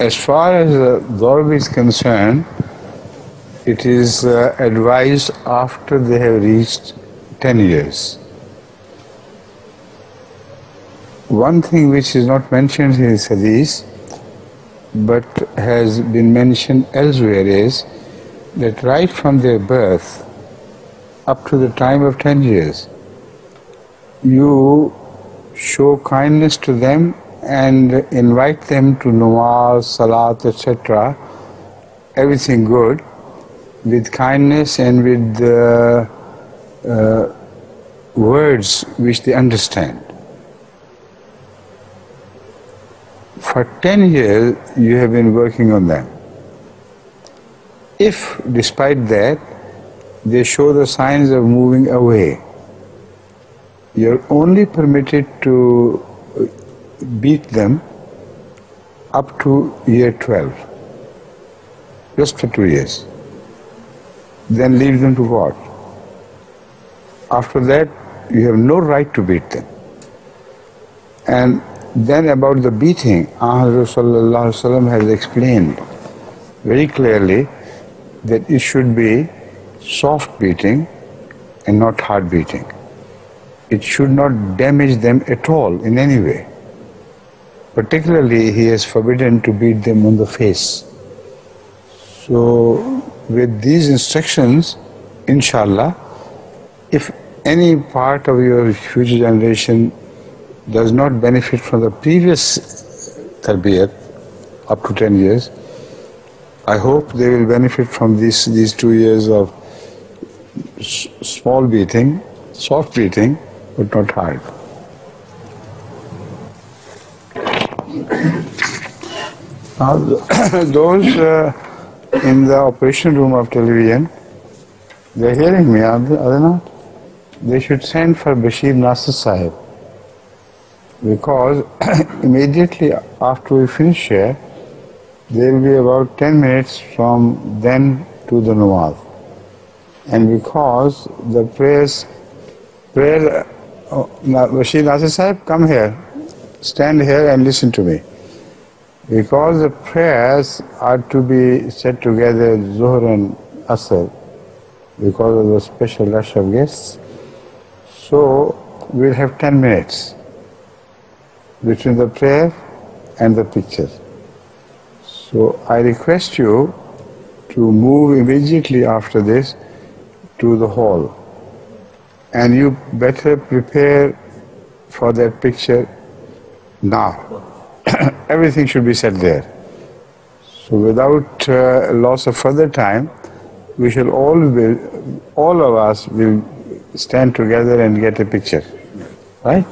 as far as Darb is concerned, it is advised after they have reached 10 years. One thing which is not mentioned in this hadith but has been mentioned elsewhere is that right from their birth up to the time of 10 years, you show kindness to them and invite them to namaz, salat, etc., everything good, with kindness and with words which they understand. For 10 years, you have been working on them. If, despite that, they show the signs of moving away, you're only permitted to beat them up to year 12, just for 2 years. Then leave them to God. After that, you have no right to beat them. And then about the beating, Rasulullah has explained very clearly that it should be soft beating and not hard beating. It should not damage them at all in any way. Particularly, he has forbidden to beat them on the face. So, with these instructions, inshallah, if any part of your future generation does not benefit from the previous tarbiyat up to 10 years, I hope they will benefit from these 2 years of small beating, soft beating, but not hard. Now, those in the operation room of television, they're hearing me, are they not? They should send for Bashir Nasir Sahib, because immediately after we finish here, there will be about 10 minutes from then to the namaz. And because the prayer, Bashir Nasir Sahib, come here, stand here and listen to me. Because the prayers are to be said together, Zuhr and Asr, because of the special rush of guests, so we'll have 10 minutes between the prayer and the picture. So I request you to move immediately after this to the hall, and you better prepare for that picture now. Everything should be said there. So without loss of further time, we shall all of us will stand together and get a picture. Right?